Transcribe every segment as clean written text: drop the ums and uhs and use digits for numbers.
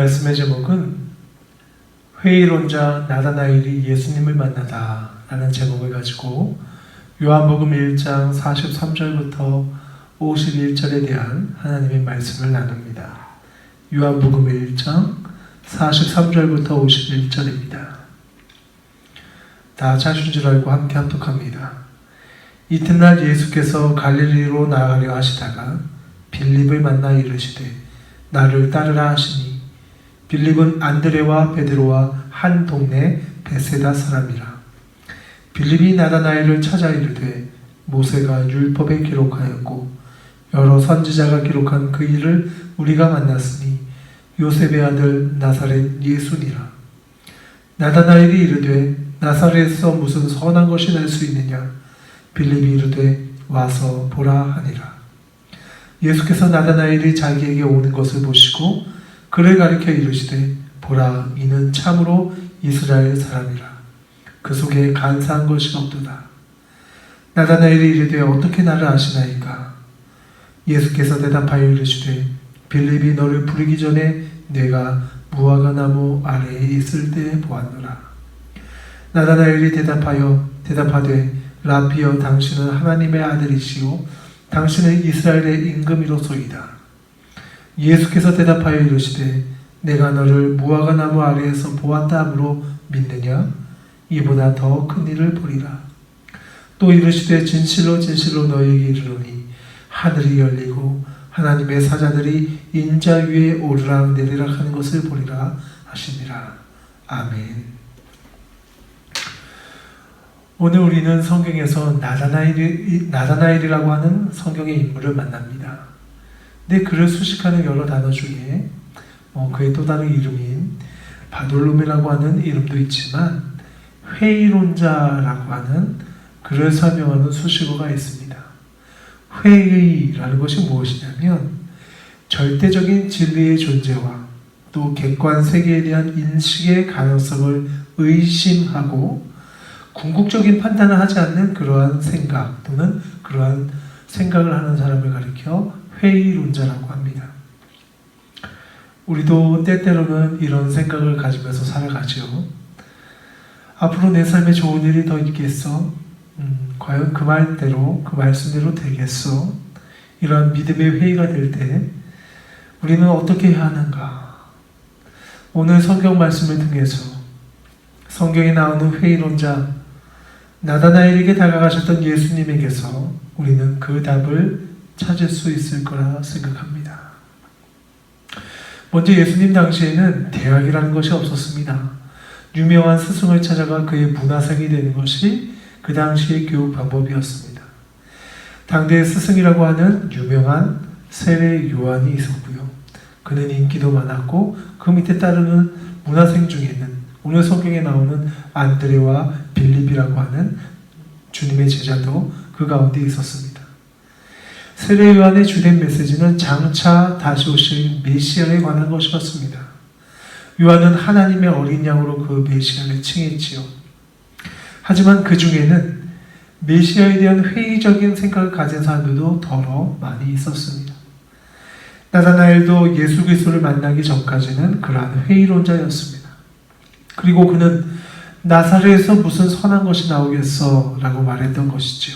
말씀의 제목은 회의론자 나다나엘이 예수님을 만나다 라는 제목을 가지고 요한복음 1장 43절부터 51절에 대한 하나님의 말씀을 나눕니다. 요한복음 1장 43절부터 51절입니다. 다 찾으신 줄 알고 함께 합독합니다. 이튿날 예수께서 갈릴리로 나가려 하시다가 빌립을 만나 이르시되 나를 따르라 하시니 빌립은 안드레와 베드로와 한 동네 베세다 사람이라. 빌립이 나다나엘을 찾아 이르되 모세가 율법에 기록하였고 여러 선지자가 기록한 그 일을 우리가 만났으니 요셉의 아들 나사렛 예수니라. 나다나엘이 이르되 나사렛에서 무슨 선한 것이 날 수 있느냐. 빌립이 이르되 와서 보라 하니라. 예수께서 나다나엘이 자기에게 오는 것을 보시고 그를 가리켜 이르시되 보라 이는 참으로 이스라엘 사람이라. 그 속에 간사한 것이 없도다. 나다나엘이 이르되 어떻게 나를 아시나이까. 예수께서 대답하여 이르시되 빌립이 너를 부르기 전에 내가 무화과 나무 아래에 있을 때 보았노라. 나다나엘이 대답하되 라비여 당신은 하나님의 아들이시오 당신은 이스라엘의 임금이로소이다. 예수께서 대답하여 이르시되 내가 너를 무화과 나무 아래에서 보았다 함으로 믿느냐. 이보다 더 큰 일을 보리라. 또 이르시되 진실로 진실로 너희에게 이르노니 하늘이 열리고 하나님의 사자들이 인자 위에 오르락 내리락 하는 것을 보리라 하시니라. 아멘. 오늘 우리는 성경에서 나다나엘이라고 하는 성경의 인물을 만납니다. 근데 그를 수식하는 여러 단어 중에 그의 또 다른 이름인 바돌롬이라고 하는 이름도 있지만 회의론자라고 하는 그를 설명하는 수식어가 있습니다. 회의라는 것이 무엇이냐면 절대적인 진리의 존재와 또 객관 세계에 대한 인식의 가능성을 의심하고 궁극적인 판단을 하지 않는 그러한 생각 또는 그러한 생각을 하는 사람을 가리켜 회의론자라고 합니다. 우리도 때때로는 이런 생각을 가지면서 살아가죠. 앞으로 내 삶에 좋은 일이 더 있겠어? 과연 그 말대로 그 말씀대로 되겠어? 이러한 믿음의 회의가 될 때 우리는 어떻게 해야 하는가? 오늘 성경 말씀을 통해서 성경에 나오는 회의론자 나다나엘에게 다가가셨던 예수님에게서 우리는 그 답을 찾을 수 있을 거라 생각합니다. 먼저 예수님 당시에는 대학이라는 것이 없었습니다. 유명한 스승을 찾아가 그의 문화생이 되는 것이 그 당시의 교육 방법이었습니다. 당대의 스승이라고 하는 유명한 세례 요한이 있었고요. 그는 인기도 많았고 그 밑에 따르는 문화생 중에는 오늘 성경에 나오는 안드레와 빌립이라고 하는 주님의 제자도 그 가운데 있었습니다. 세례 요한의 주된 메시지는 장차 다시 오실 메시아에 관한 것이었습니다. 요한은 하나님의 어린 양으로 그 메시아를 칭했지요. 하지만 그 중에는 메시아에 대한 회의적인 생각을 가진 사람들도 더러 많이 있었습니다. 나다나엘도 예수 그리스도를 만나기 전까지는 그러한 회의론자였습니다. 그리고 그는 나사렛에서 무슨 선한 것이 나오겠어 라고 말했던 것이지요.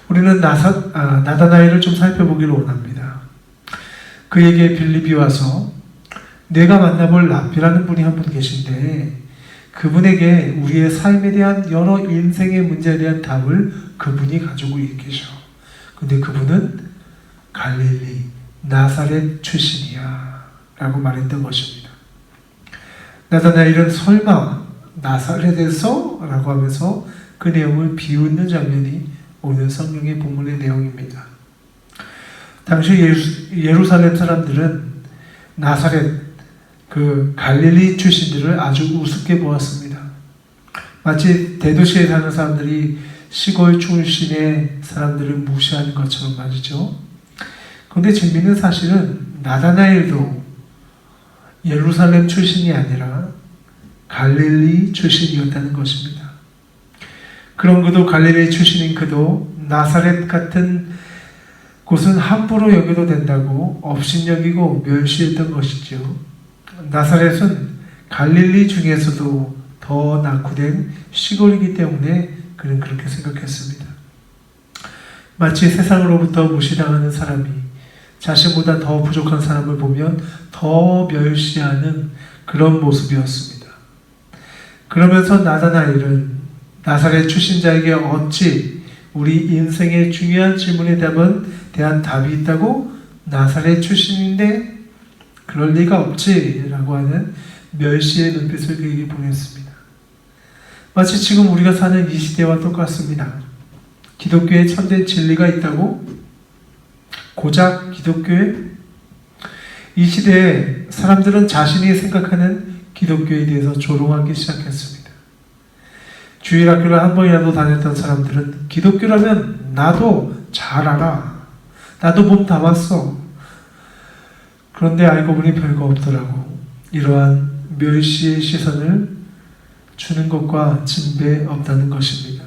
우리는 나다나엘을 좀 살펴보기를 원합니다. 그에게 빌립이 와서 내가 만나볼 랍비라는 분이 한 분 계신데 그분에게 우리의 삶에 대한 여러 인생의 문제에 대한 답을 그분이 가지고 계셔. 근데 그분은 갈릴리 나사렛 출신이야 라고 말했던 것입니다. 나다나엘은 설마 나사렛에서? 라고 하면서 그 내용을 비웃는 장면이 오늘 성경의 본문의 내용입니다. 당시 예루살렘 사람들은 나사렛, 그 갈릴리 출신들을 아주 우습게 보았습니다. 마치 대도시에 사는 사람들이 시골 출신의 사람들을 무시하는 것처럼 말이죠. 그런데 재미있는 사실은 나다나엘도 예루살렘 출신이 아니라 갈릴리 출신이었다는 것입니다. 그런 그도 갈릴리 출신인 그도 나사렛 같은 곳은 함부로 여겨도 된다고 업신여기고 멸시했던 것이죠. 나사렛은 갈릴리 중에서도 더 낙후된 시골이기 때문에 그는 그렇게 생각했습니다. 마치 세상으로부터 무시당하는 사람이 자신보다 더 부족한 사람을 보면 더 멸시하는 그런 모습이었습니다. 그러면서 나다나엘은 나사렛 출신 자에게 어찌 우리 인생의 중요한 질문에 대한 답이 있다고? 나사렛 출신인데 그럴 리가 없지 라고 하는 멸시의 눈빛을 그에게 보냈습니다. 마치 지금 우리가 사는 이 시대와 똑같습니다. 기독교에 참된 진리가 있다고? 고작 기독교에? 이 시대에 사람들은 자신이 생각하는 기독교에 대해서 조롱하기 시작했습니다. 주일학교를 한 번이라도 다녔던 사람들은 기독교라면 나도 잘 알아. 나도 몸 담았어. 그런데 알고 보니 별거 없더라고. 이러한 멸시의 시선을 주는 것과 진배 없다는 것입니다.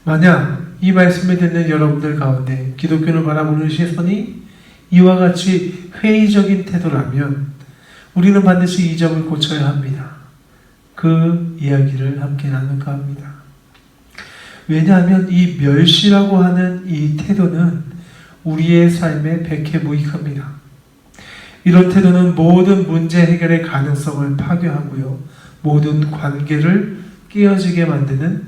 만약 이 말씀을 듣는 여러분들 가운데 기독교를 바라보는 시선이 이와 같이 회의적인 태도라면 우리는 반드시 이 점을 고쳐야 합니다. 그 이야기를 함께 나눌까 합니다. 왜냐하면 이 멸시라고 하는 이 태도는 우리의 삶에 백해무익합니다. 이런 태도는 모든 문제 해결의 가능성을 파괴하고요. 모든 관계를 깨어지게 만드는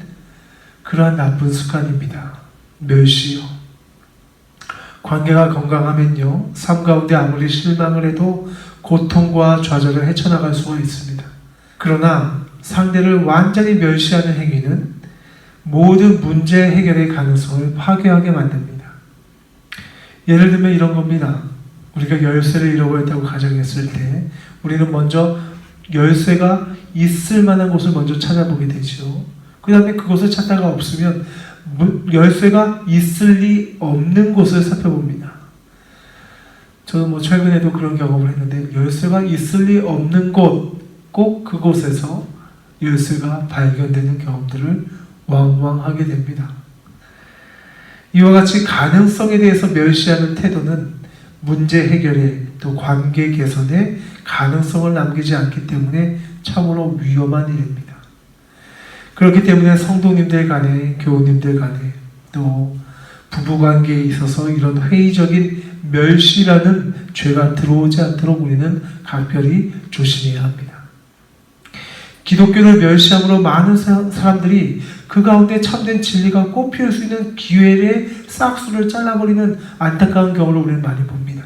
그러한 나쁜 습관입니다. 멸시요. 관계가 건강하면요, 삶 가운데 아무리 실망을 해도 고통과 좌절을 헤쳐나갈 수가 있습니다. 그러나 상대를 완전히 멸시하는 행위는 모든 문제 해결의 가능성을 파괴하게 만듭니다. 예를 들면 이런 겁니다. 우리가 열쇠를 잃어버렸다고 가정했을 때 우리는 먼저 열쇠가 있을 만한 곳을 먼저 찾아보게 되죠. 그 다음에 그곳을 찾다가 없으면 열쇠가 있을 리 없는 곳을 살펴봅니다. 저는 최근에도 그런 경험을 했는데 열쇠가 있을 리 없는 곳, 꼭 그곳에서 열쇠가 발견되는 경험들을 왕왕 하게 됩니다. 이와 같이 가능성에 대해서 멸시하는 태도는 문제 해결에 또 관계 개선에 가능성을 남기지 않기 때문에 참으로 위험한 일입니다. 그렇기 때문에 성도님들 간에, 교우님들 간에, 또 부부관계에 있어서 이런 회의적인 멸시라는 죄가 들어오지 않도록 우리는 각별히 조심해야 합니다. 기독교를 멸시함으로 많은 사람들이 그 가운데 참된 진리가 꽃피울 수 있는 기회의 싹수를 잘라버리는 안타까운 경우를 우리는 많이 봅니다.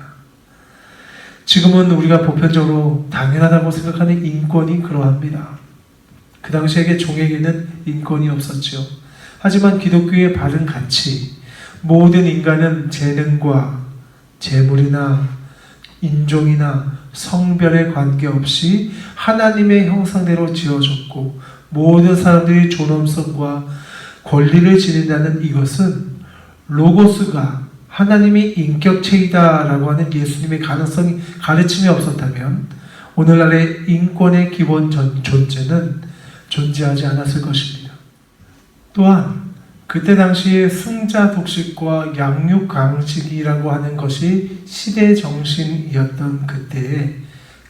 지금은 우리가 보편적으로 당연하다고 생각하는 인권이 그러합니다. 그 당시에게 종에게는 인권이 없었죠. 하지만 기독교의 바른 가치, 모든 인간은 재능과 재물이나 인종이나 성별에 관계없이 하나님의 형상대로 지어졌고 모든 사람들이 존엄성과 권리를 지닌다는 이것은 로고스가 하나님이 인격체이다라고 하는 예수님의 가르침이 없었다면 오늘날의 인권의 기본 존재는 존재하지 않았을 것입니다. 또한 그때 당시에 승자 독식과 양육 강식이라고 하는 것이 시대 정신이었던 그때에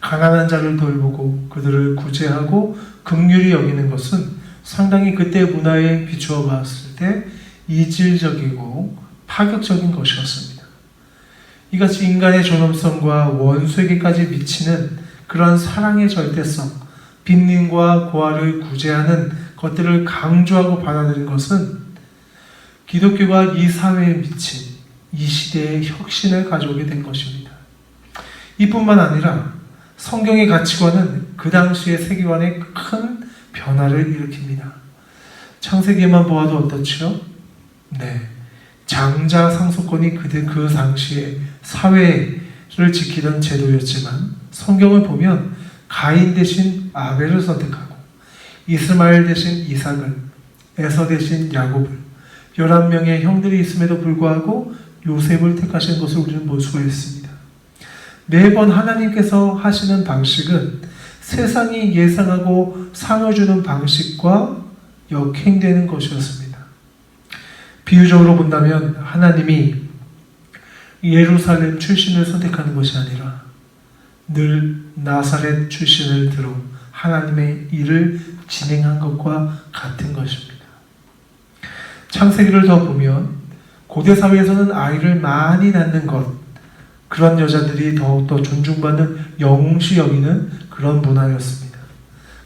가난한 자를 돌보고 그들을 구제하고 긍휼히 여기는 것은 상당히 그때 문화에 비추어 봤을 때 이질적이고 파격적인 것이었습니다. 이같이 인간의 존엄성과 원수에게까지 미치는 그런 사랑의 절대성, 빈민과 고아를 구제하는 것들을 강조하고 받아들인 것은 기독교가 이 사회에 미친 이 시대의 혁신을 가져오게 된 것입니다. 이뿐만 아니라 성경의 가치관은 그 당시의 세계관에 큰 변화를 일으킵니다. 창세기만 보아도 어떻죠? 네, 장자 상속권이 그 당시에 사회를 지키던 제도였지만 성경을 보면 가인 대신 아벨을 선택하고 이스마엘 대신 이삭을, 에서 대신 야곱을 11명의 형들이 있음에도 불구하고 요셉을 택하신 것을 우리는 볼 수가 있습니다. 매번 하나님께서 하시는 방식은 세상이 예상하고 상을 주는 방식과 역행되는 것이었습니다. 비유적으로 본다면 하나님이 예루살렘 출신을 선택하는 것이 아니라 늘 나사렛 출신을 들어 하나님의 일을 진행한 것과 같은 것입니다. 창세기를 더 보면 고대 사회에서는 아이를 많이 낳는 것, 그런 여자들이 더욱더 존중받는 영웅시 여기는 그런 문화였습니다.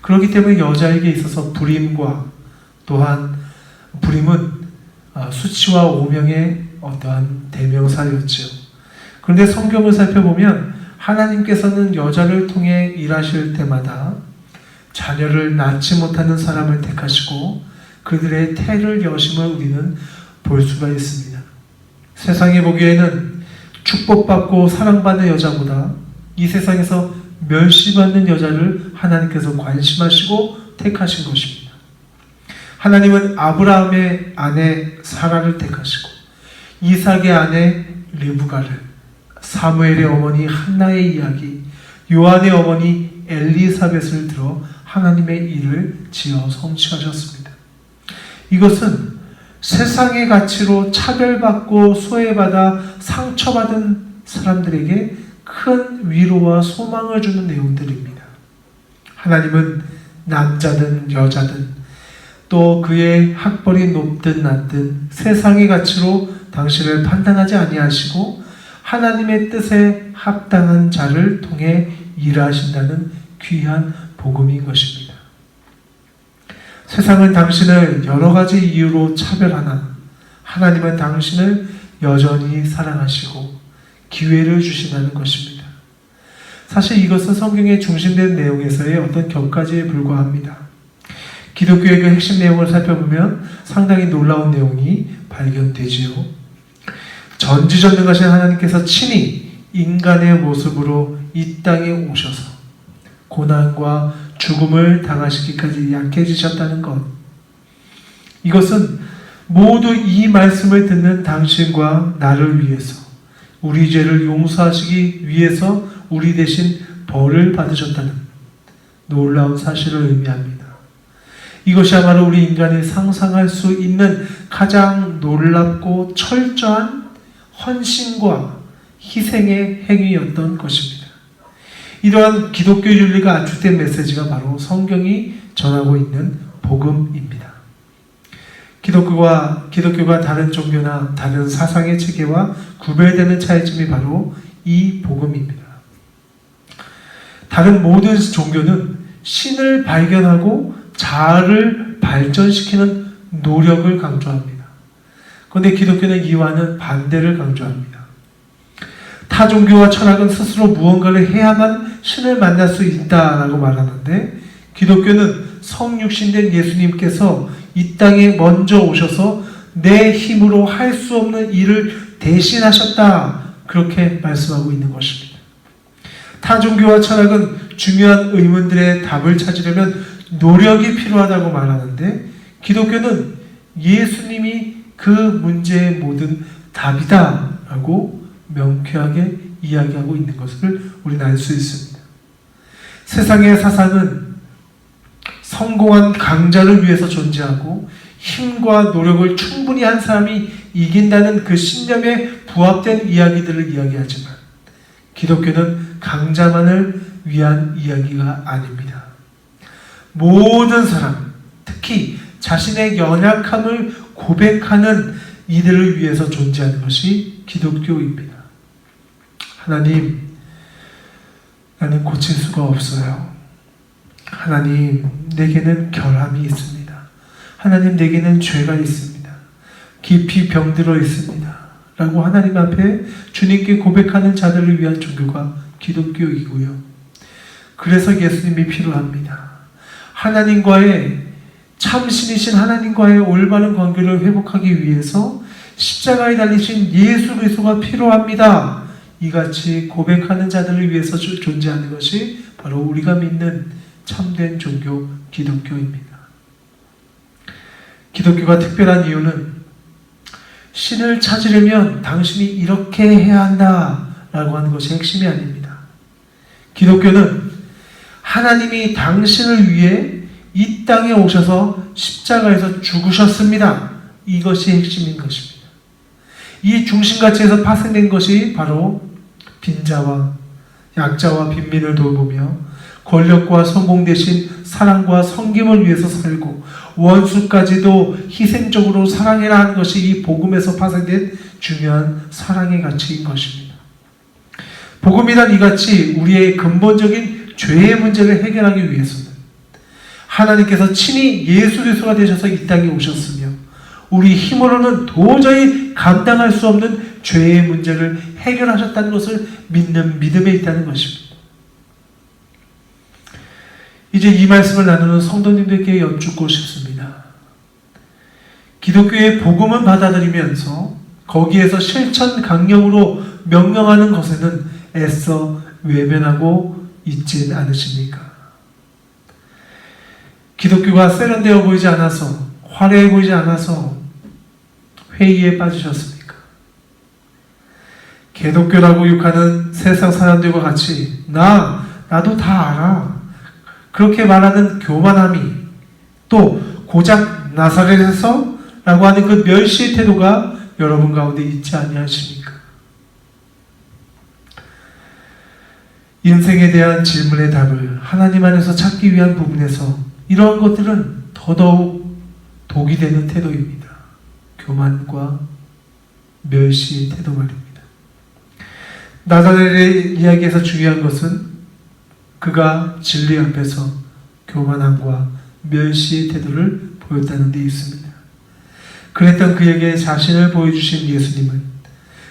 그렇기 때문에 여자에게 있어서 불임과 또한 불임은 수치와 오명의 어떠한 대명사였지요. 그런데 성경을 살펴보면 하나님께서는 여자를 통해 일하실 때마다 자녀를 낳지 못하는 사람을 택하시고 그들의 태를 여심을 우리는 볼 수가 있습니다. 세상에 보기에는 축복받고 사랑받는 여자보다 이 세상에서 멸시받는 여자를 하나님께서 관심하시고 택하신 것입니다. 하나님은 아브라함의 아내 사라를 택하시고 이삭의 아내 리브가를, 사무엘의 어머니 한나의 이야기, 요한의 어머니 엘리사벳을 들어 하나님의 일을 지어 성취하셨습니다. 이것은 세상의 가치로 차별받고 소외받아 상처받은 사람들에게 큰 위로와 소망을 주는 내용들입니다. 하나님은 남자든 여자든 또 그의 학벌이 높든 낮든 세상의 가치로 당신을 판단하지 아니하시고 하나님의 뜻에 합당한 자를 통해 일하신다는 귀한 복음인 것입니다. 세상은 당신을 여러 가지 이유로 차별하나 하나님은 당신을 여전히 사랑하시고 기회를 주신다는 것입니다. 사실 이것은 성경의 중심된 내용에서의 어떤 격가지에 불과합니다. 기독교의 그 핵심 내용을 살펴보면 상당히 놀라운 내용이 발견되지요. 전지전능하신 하나님께서 친히 인간의 모습으로 이 땅에 오셔서 고난과 죽음을 당하시기까지 약해지셨다는 것. 이것은 모두 이 말씀을 듣는 당신과 나를 위해서 우리 죄를 용서하시기 위해서 우리 대신 벌을 받으셨다는 놀라운 사실을 의미합니다. 이것이야말로 우리 인간이 상상할 수 있는 가장 놀랍고 철저한 헌신과 희생의 행위였던 것입니다. 이러한 기독교 윤리가 압축된 메시지가 바로 성경이 전하고 있는 복음입니다. 기독교가 다른 종교나 다른 사상의 체계와 구별되는 차이점이 바로 이 복음입니다. 다른 모든 종교는 신을 발견하고 자아를 발전시키는 노력을 강조합니다. 그런데 기독교는 이와는 반대를 강조합니다. 타 종교와 철학은 스스로 무언가를 해야만 신을 만날 수 있다라고 말하는데 기독교는 성육신된 예수님께서 이 땅에 먼저 오셔서 내 힘으로 할 수 없는 일을 대신하셨다, 그렇게 말씀하고 있는 것입니다. 타 종교와 철학은 중요한 의문들의 답을 찾으려면 노력이 필요하다고 말하는데 기독교는 예수님이 그 문제의 모든 답이다 라고 명쾌하게 이야기하고 있는 것을 우리는 알 수 있습니다. 세상의 사상은 성공한 강자를 위해서 존재하고 힘과 노력을 충분히 한 사람이 이긴다는 그 신념에 부합된 이야기들을 이야기하지만 기독교는 강자만을 위한 이야기가 아닙니다. 모든 사람, 특히 자신의 연약함을 고백하는 이들을 위해서 존재하는 것이 기독교입니다. 하나님, 나는 고칠 수가 없어요. 하나님, 내게는 결함이 있습니다. 하나님, 내게는 죄가 있습니다. 깊이 병들어 있습니다. 라고 하나님 앞에 주님께 고백하는 자들을 위한 종교가 기독교이고요. 그래서 예수님이 필요합니다. 하나님과의 참신이신 하나님과의 올바른 관계를 회복하기 위해서 십자가에 달리신 예수 그리스도가 필요합니다. 이같이 고백하는 자들을 위해서 존재하는 것이 바로 우리가 믿는 참된 종교 기독교입니다. 기독교가 특별한 이유는 신을 찾으려면 당신이 이렇게 해야 한다라고 하는 것이 핵심이 아닙니다. 기독교는 하나님이 당신을 위해 이 땅에 오셔서 십자가에서 죽으셨습니다. 이것이 핵심인 것입니다. 이 중심가치에서 파생된 것이 바로 빈자와 약자와 빈민을 돌보며 권력과 성공 대신 사랑과 섬김을 위해서 살고 원수까지도 희생적으로 사랑해라 하는 것이 이 복음에서 파생된 중요한 사랑의 가치인 것입니다. 복음이란 이같이 우리의 근본적인 죄의 문제를 해결하기 위해서는 하나님께서 친히 예수 그리스도가 되셔서 이 땅에 오셨으며 우리 힘으로는 도저히 감당할 수 없는 죄의 문제를 해결하셨다는 것을 믿는 믿음에 있다는 것입니다. 이제 이 말씀을 나누는 성도님들께 여쭙고 싶습니다. 기독교의 복음은 받아들이면서 거기에서 실천 강령으로 명령하는 것에는 애써 외면하고 있지 않으십니까? 기독교가 세련되어 보이지 않아서, 화려해 보이지 않아서 회의에 빠지셨습니까? 기독교라고 욕하는 세상 사람들과 같이 나도 다 알아. 그렇게 말하는 교만함이, 또 고작 나사렛에서 라고 하는 그 멸시의 태도가 여러분 가운데 있지 아니하십니까? 인생에 대한 질문의 답을 하나님 안에서 찾기 위한 부분에서 이러한 것들은 더더욱 독이 되는 태도입니다. 교만과 멸시의 태도 말입니다. 나사렛의 이야기에서 중요한 것은 그가 진리 앞에서 교만함과 멸시의 태도를 보였다는 데 있습니다. 그랬던 그에게 자신을 보여주신 예수님은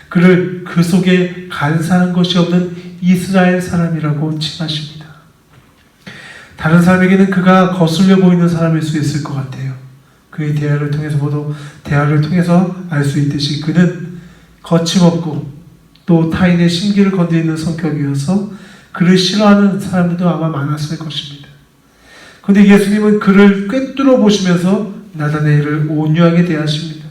그를 그 속에 간사한 것이 없는 이스라엘 사람이라고 칭하십니다. 다른 사람에게는 그가 거슬려 보이는 사람일 수 있을 것 같아요. 그의 대화를 통해서 알 수 있듯이 그는 거침없고 또 타인의 심기를 건드리는 성격이어서 그를 싫어하는 사람들도 아마 많았을 것입니다. 그런데 예수님은 그를 꿰뚫어 보시면서 나다나엘을 온유하게 대하십니다.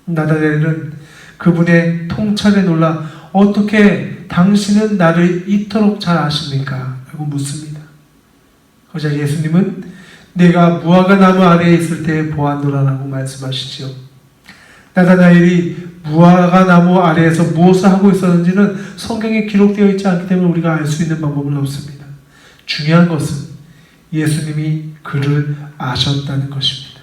나다나엘은 그분의 통찰에 놀라 어떻게 당신은 나를 이토록 잘 아십니까? 라고 묻습니다. 그러자 예수님은 내가 무화과 나무 아래에 있을 때 보았노라 라고 말씀하시죠. 나다나엘이 무화과 나무 아래에서 무엇을 하고 있었는지는 성경에 기록되어 있지 않기 때문에 우리가 알 수 있는 방법은 없습니다. 중요한 것은 예수님이 그를 아셨다는 것입니다.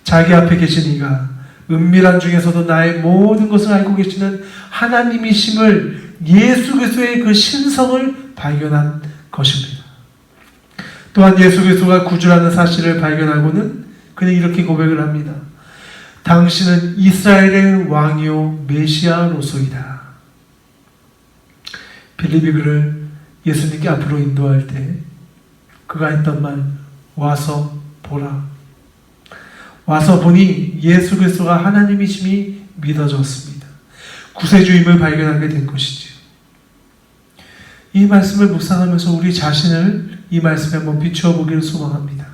자기 앞에 계신 이가 은밀한 중에서도 나의 모든 것을 알고 계시는 하나님이심을 예수 그리스도의 그 신성을 발견한 것입니다. 또한 예수 그리스도가 구주라는 사실을 발견하고는 그는 이렇게 고백을 합니다. 당신은 이스라엘의 왕이요 메시아로소이다. 빌립이 그를 예수님께 앞으로 인도할 때 그가 했던 말, 와서 보라. 와서 보니 예수 그리스도가 하나님이심이 믿어졌습니다. 구세주임을 발견하게 된 것이지요. 이 말씀을 묵상하면서 우리 자신을 이 말씀에 한번 비추어 보기를 소망합니다.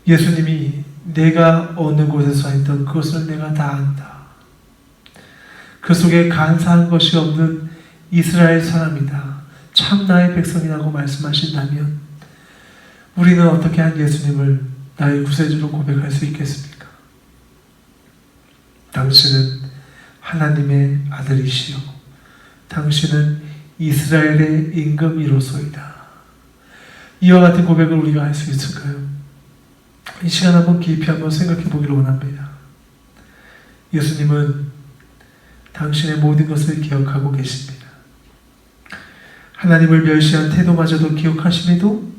예수님이 내가 어느 곳에서 했던 그것을 내가 다 안다. 그 속에 간사한 것이 없는 이스라엘 사람이다. 참 나의 백성이라고 말씀하신다면 우리는 어떻게 한 예수님을 나의 구세주로 고백할 수 있겠습니까? 당신은 하나님의 아들이시요 당신은 이스라엘의 임금이로소이다. 이와 같은 고백을 우리가 할 수 있을까요? 이 시간 한번 깊이 한번 생각해 보기를 원합니다. 예수님은 당신의 모든 것을 기억하고 계십니다. 하나님을 멸시한 태도마저도 기억하심에도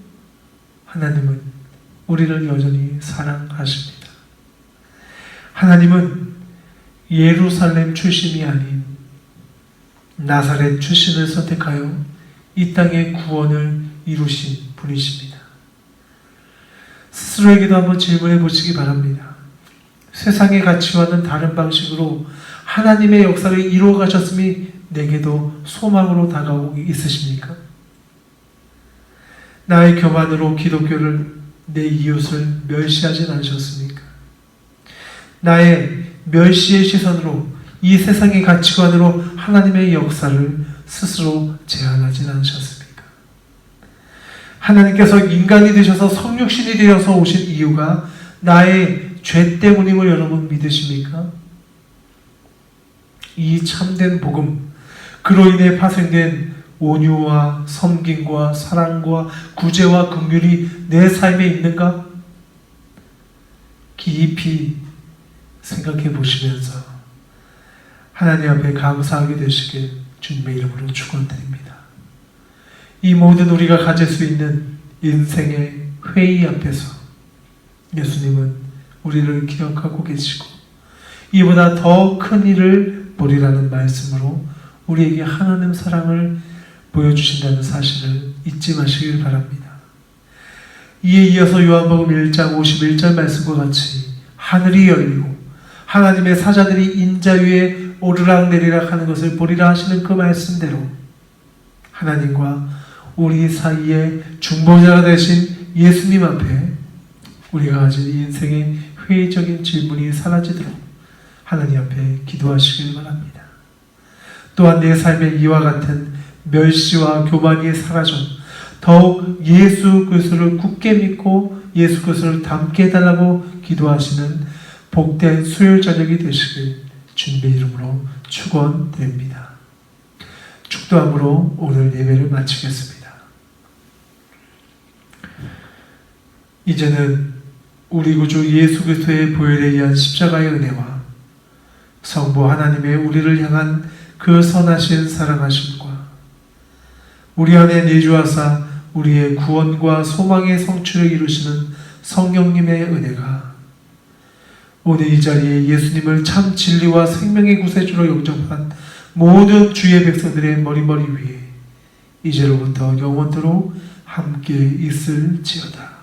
하나님은 우리를 여전히 사랑하십니다. 하나님은 예루살렘 출신이 아닌 나사렛 출신을 선택하여 이 땅의 구원을 이루신 분이십니다. 스스로에게도 한번 질문해 보시기 바랍니다. 세상의 가치와는 다른 방식으로 하나님의 역사를 이루어 가셨음이 내게도 소망으로 다가오고 있으십니까? 나의 교만으로 기독교를 내 이웃을 멸시하진 않으셨습니까? 나의 멸시의 시선으로 이 세상의 가치관으로 하나님의 역사를 스스로 제한하진 않으셨습니까? 하나님께서 인간이 되셔서 성육신이 되어서 오신 이유가 나의 죄 때문임을 여러분 믿으십니까? 이 참된 복음, 그로 인해 파생된 온유와 섬김과 사랑과 구제와 긍휼이 내 삶에 있는가? 깊이 생각해 보시면서 하나님 앞에 감사하게 되시길 주님의 이름으로 축원드립니다. 이 모든 우리가 가질 수 있는 인생의 회의 앞에서 예수님은 우리를 기억하고 계시고 이보다 더 큰 일을 보리라는 말씀으로 우리에게 하나님 사랑을 보여주신다는 사실을 잊지 마시길 바랍니다. 이에 이어서 요한복음 1장 51절 말씀과 같이 하늘이 열리고 하나님의 사자들이 인자 위에 오르락내리락 하는 것을 보리라 하시는 그 말씀대로 하나님과 우리 사이에 중보자가 되신 예수님 앞에 우리가 가진 인생의 회의적인 질문이 사라지도록 하나님 앞에 기도하시길 바랍니다. 또한 내 삶에 이와 같은 멸시와 교만이 사라져 더욱 예수 그리스도를 굳게 믿고 예수 그리스도를 닮게 해달라고 기도하시는 복된 수요일 저녁이 되시길 주님의 이름으로 축원드립니다. 축도함으로 오늘 예배를 마치겠습니다. 이제는 우리 구주 예수 그리스도의 보혈에 의한 십자가의 은혜와 성부 하나님의 우리를 향한 그 선하신 사랑하심과 우리 안에 내주하사 우리의 구원과 소망의 성취를 이루시는 성령님의 은혜가 오늘 이 자리에 예수님을 참 진리와 생명의 구세주로 영접한 모든 주의 백성들의 머리머리 위에 이제로부터 영원토록 함께 있을지어다.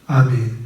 아멘.